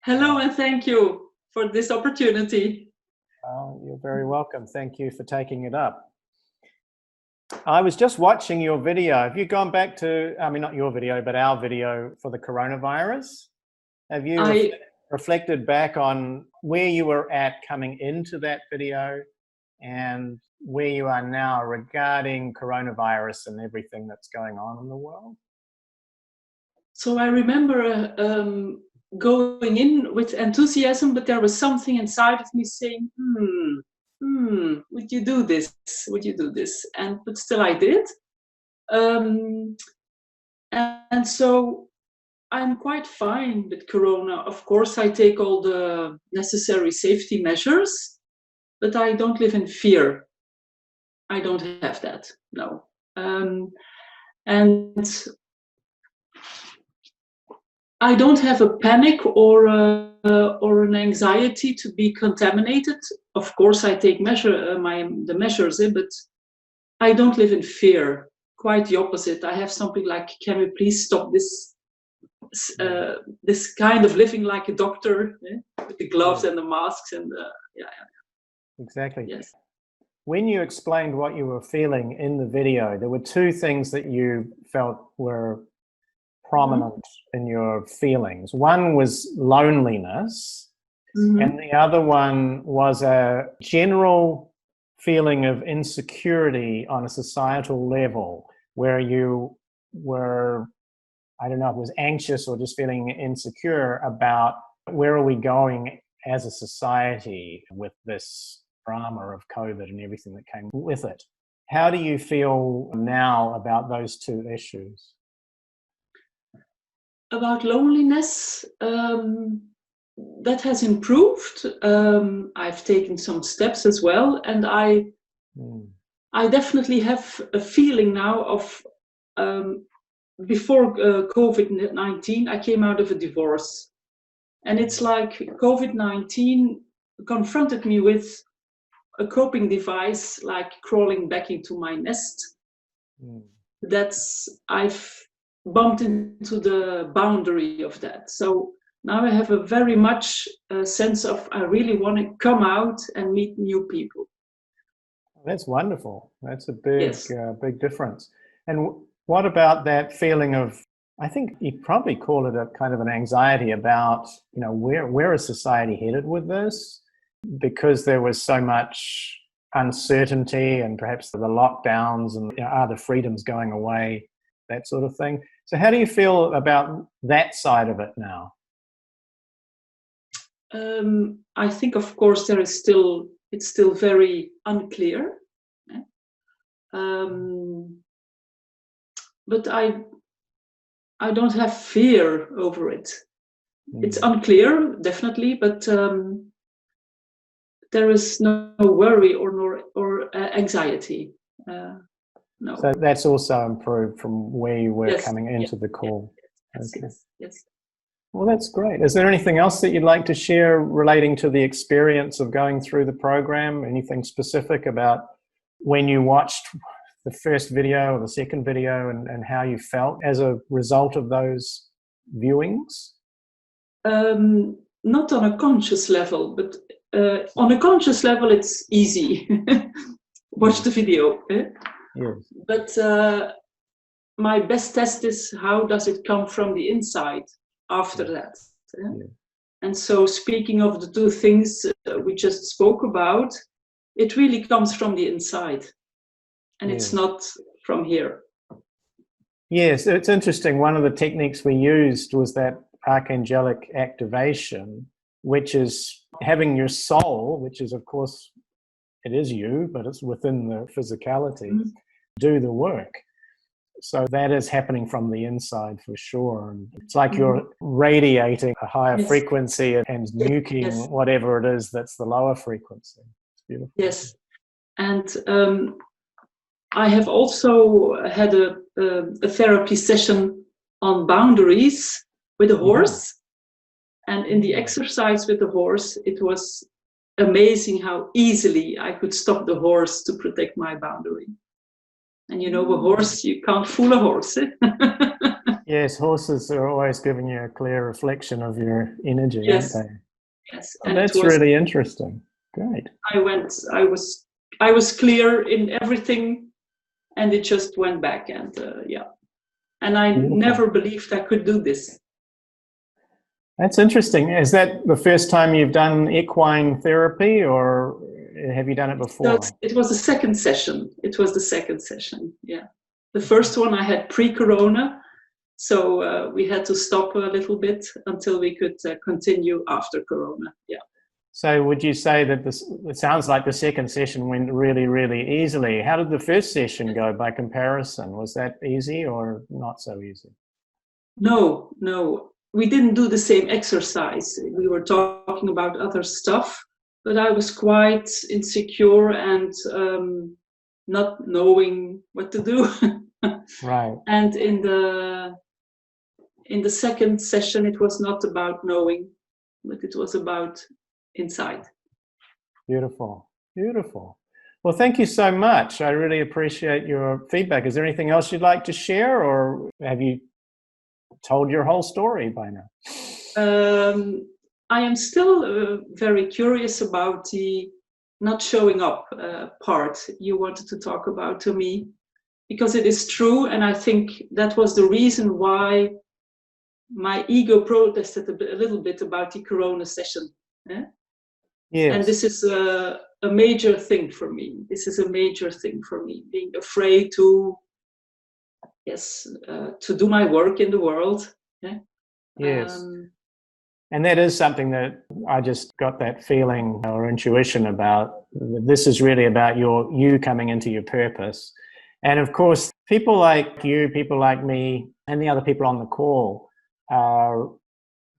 Hello, and thank you for this opportunity. Oh, you're very welcome. Thank you for taking it up. I was just watching your video. Have you gone back to, I mean, not your video, but our video for the coronavirus? Have you reflected back on where you were at coming into that video and where you are now regarding coronavirus and everything that's going on in the world? So I remember going in with enthusiasm, but there was something inside of me saying, would you do this? Would you do this? But still I did. And so I'm quite fine with Corona. Of course, I take all the necessary safety measures, but I don't live in fear. I don't have that, no. And I don't have a panic or an anxiety to be contaminated. Of course, I take the measures, but I don't live in fear. Quite the opposite. I have something like, can we please stop this kind of living like a doctor, with the gloves and the masks and Exactly. Yes. When you explained what you were feeling in the video, there were two things that you felt were prominent in your feelings. One was loneliness, and the other one was a general feeling of insecurity on a societal level, where you were, I don't know if it was anxious or just feeling insecure about where are we going as a society with this drama of COVID and everything that came with it. How do you feel now about those two issues? About loneliness, that has improved. I've taken some steps as well, and I definitely have a feeling now of before COVID-19, I came out of a divorce, and it's like COVID-19 confronted me with a coping device, like crawling back into my nest. I've bumped into the boundary of that. So now I have a very much sense of I really want to come out and meet new people. That's wonderful. That's a big, yes. Big difference. And what about that feeling of, I think you probably call it a kind of an anxiety about, where is society headed with this? Because there was so much uncertainty and perhaps the lockdowns and are the freedoms going away, that sort of thing. So how do you feel about that side of it now? I think, of course, it's still very unclear. But I don't have fear over it. It's unclear, definitely, but there is no worry or anxiety. No. So that's also improved from where you were coming into the call. Yes. Well, that's great. Is there anything else that you'd like to share relating to the experience of going through the program? Anything specific about when you watched the first video or the second video and how you felt as a result of those viewings? Not on a conscious level, but on a conscious level, it's easy. Watch the video. Yes. But my best test is how does it come from the inside after that. And so speaking of the two things we just spoke about, it really comes from the inside. And it's not from here. Yes, it's interesting. One of the techniques we used was that archangelic activation, which is having your soul, which is, of course, it is you, but it's within the physicality, do the work. So that is happening from the inside for sure. And it's like you're radiating a higher frequency and nuking whatever it is that's the lower frequency. It's beautiful. Yes. And I have also had a therapy session on boundaries with a horse. And in the exercise with the horse, it was amazing how easily I could stop the horse to protect my boundary. And a horse, you can't fool a horse. Yes, horses are always giving you a clear reflection of your energy, aren't Yes, they? yes. Oh, And it that's was, really interesting. Great. I was clear in everything, and it just went back. And yeah, and I Beautiful. never believed I could do this. That's interesting. Is that the first time you've done equine therapy, or have you done it So before? it was the second session. It was the second session. Yeah, the first one I had pre-corona, so we had to stop a little bit until we could continue after corona. Yeah. So would you say that it sounds like the second session went really, really easily. How did the first session go by comparison? Was that easy or not so easy? No, no, we didn't do the same exercise. We were talking about other stuff, but I was quite insecure and not knowing what to do. Right. And in the second session, it was not about knowing, but it was about inside. Beautiful. Beautiful. Well, thank you so much. I really appreciate your feedback. Is there anything else you'd like to share, or have you told your whole story by now? I am still very curious about the not showing up part you wanted to talk about to me, because it is true, and I think that was the reason why my ego protested a little bit about the corona session. Eh? Yes. And this is a major thing for me. This is a major thing for me, being afraid to, yes, to do my work in the world. Yeah? Yes. And that is something that I just got that feeling or intuition about. This is really about you coming into your purpose. And of course, people like you, people like me, and the other people on the call are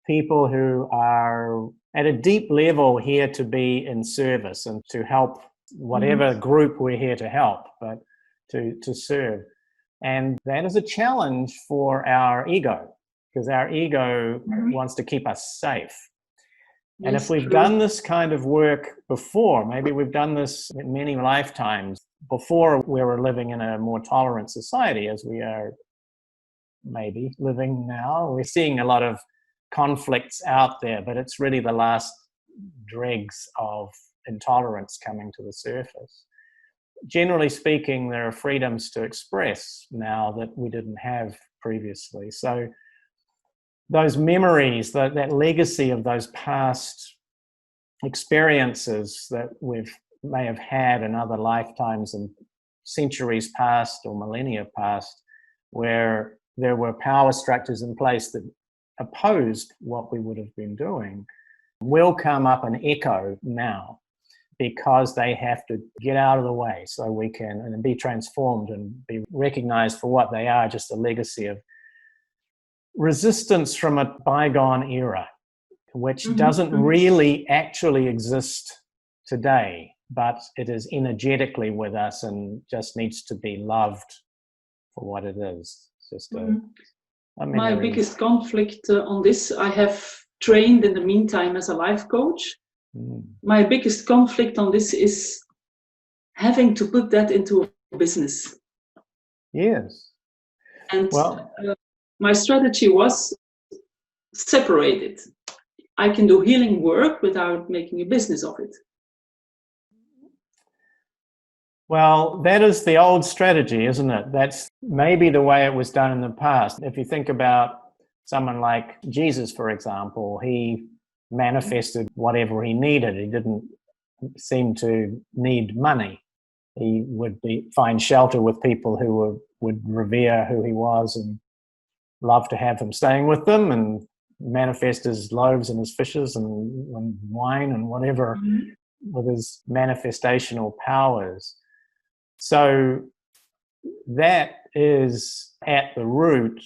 people who are at a deep level here to be in service and to help whatever group we're here to help, but to serve. And that is a challenge for our ego, because our ego wants to keep us safe. And Yes, if we've true. done this kind of work before, maybe we've done this in many lifetimes before we were living in a more tolerant society as we are maybe living now. We're seeing a lot of conflicts out there, but it's really the last dregs of intolerance coming to the surface. Generally speaking, there are freedoms to express now that we didn't have previously. So those memories, that legacy of those past experiences that we may have had in other lifetimes and centuries past or millennia past, where there were power structures in place that opposed what we would have been doing, will come up and echo now, because they have to get out of the way so we can and be transformed and be recognized for what they are, just a legacy of resistance from a bygone era, which doesn't really actually exist today, but it is energetically with us and just needs to be loved for what it is. It's just my biggest conflict on this, I have trained in the meantime as a life coach. My biggest conflict on this is having to put that into a business. Yes. And well, my strategy was separate it. I can do healing work without making a business of it. Well, that is the old strategy, isn't it? That's maybe the way it was done in the past. If you think about someone like Jesus, for example, he manifested whatever he needed. He didn't seem to need money. He would find shelter with people who would revere who he was and love to have him staying with them, and manifest his loaves and his fishes and wine and whatever with his manifestational powers. So that is at the root.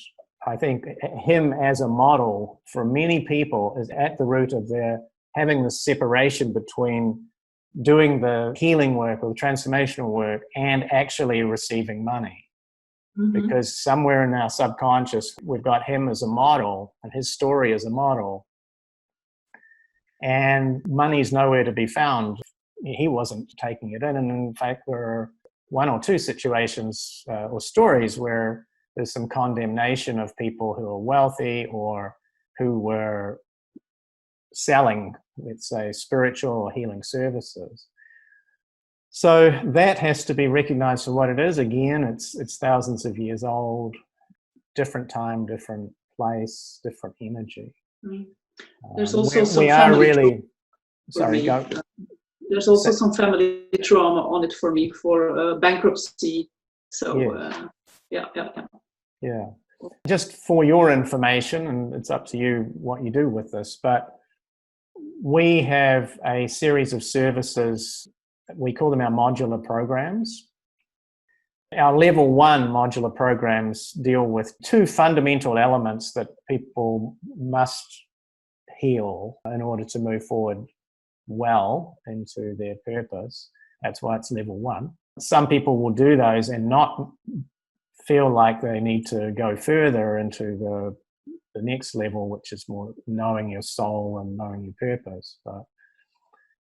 I think him as a model for many people is at the root of their having the separation between doing the healing work or the transformational work and actually receiving money. Because somewhere in our subconscious, we've got him as a model and his story as a model. And money's nowhere to be found. He wasn't taking it in. And in fact, there are one or two situations or stories where there's some condemnation of people who are wealthy or who were selling, let's say, spiritual or healing services. So that has to be recognized for what it is. Again, it's thousands of years old, different time, different place, different energy. There's also some we are family really, sorry, go. There's also some family trauma on it for me, for bankruptcy. So yes. Yeah. Just for your information, and it's up to you what you do with this, but we have a series of services, we call them our modular programs. Our level 1 modular programs deal with 2 fundamental elements that people must heal in order to move forward well into their purpose. That's why it's level 1. Some people will do those and not feel like they need to go further into the next level, which is more knowing your soul and knowing your purpose.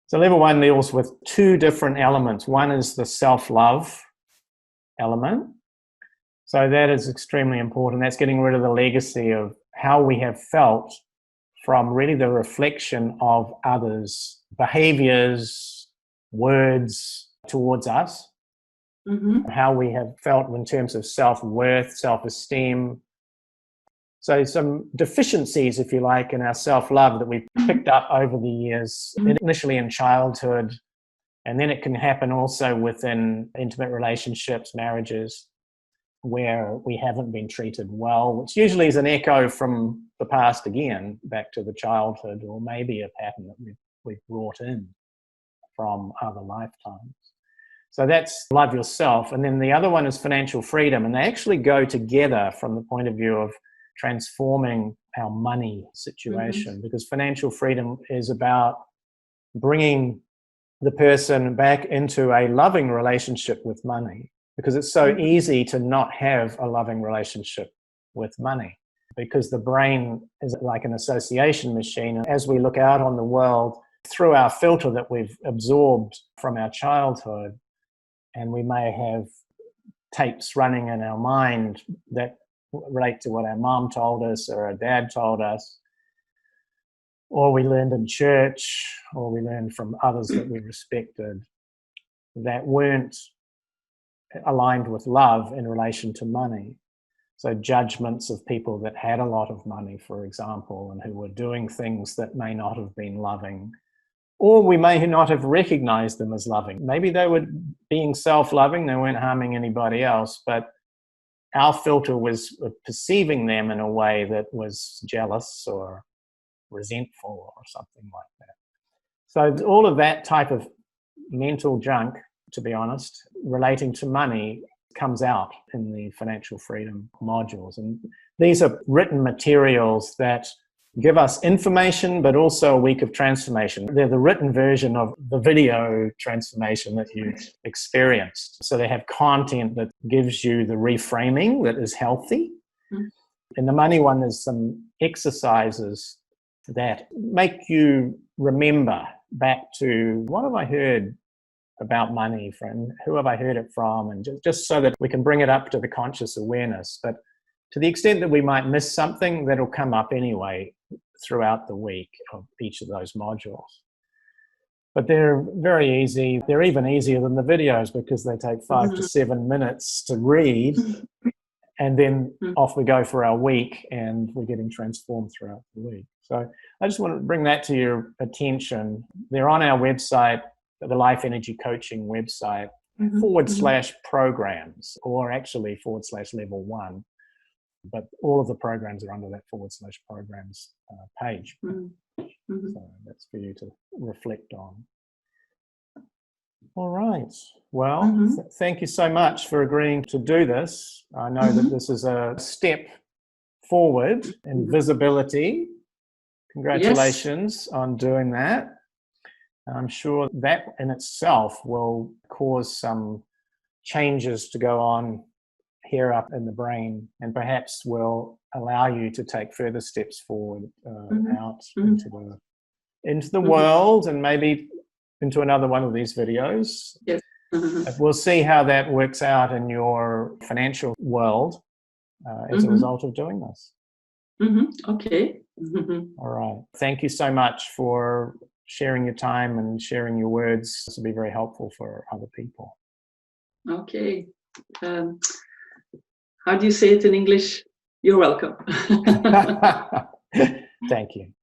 So level 1 deals with 2 different elements. One is the self-love element. So that is extremely important. That's getting rid of the legacy of how we have felt from really the reflection of others' behaviors, words towards us, how we have felt in terms of self-worth, self-esteem. So some deficiencies, if you like, in our self-love that we've picked up over the years, initially in childhood, and then it can happen also within intimate relationships, marriages, where we haven't been treated well, which usually is an echo from the past again, back to the childhood, or maybe a pattern that we've brought in from other lifetimes. So that's love yourself. And then the other one is financial freedom. And they actually go together from the point of view of transforming our money situation, because financial freedom is about bringing the person back into a loving relationship with money, because it's so easy to not have a loving relationship with money, because the brain is like an association machine. And as we look out on the world through our filter that we've absorbed from our childhood, and we may have tapes running in our mind that relate to what our mom told us or our dad told us, or we learned in church, or we learned from others that we respected, that weren't aligned with love in relation to money. So judgments of people that had a lot of money, for example, and who were doing things that may not have been loving, or we may not have recognized them as loving. Maybe they were being self-loving, they weren't harming anybody else, but our filter was perceiving them in a way that was jealous or resentful or something like that. So all of that type of mental junk, to be honest, relating to money comes out in the financial freedom modules. And these are written materials that give us information, but also a week of transformation. They're the written version of the video transformation that you experienced. So they have content that gives you the reframing that is healthy. In the money one, there's some exercises that make you remember back to, what have I heard about money from, who have I heard it from, and just so that we can bring it up to the conscious awareness. But to the extent that we might miss something, that'll come up anyway throughout the week of each of those modules. But they're very easy. They're even easier than the videos because they take 5 to 7 minutes to read, and then off we go for our week, and we're getting transformed throughout the week. So I just want to bring that to your attention. They're on our website, the Life Energy Coaching website, /programs, or actually /level 1. But all of the programs are under that /programs page. So that's for you to reflect on. All right. Well, thank you so much for agreeing to do this. I know that this is a step forward in visibility. Congratulations on doing that. I'm sure that in itself will cause some changes to go on here up in the brain, and perhaps will allow you to take further steps forward out into the world, and maybe into another one of these videos. Yes. We'll see how that works out in your financial world. as a result of doing this. Okay. All right. Thank you so much for sharing your time and sharing your words. This will be very helpful for other people. Okay. How do you say it in English? You're welcome. Thank you.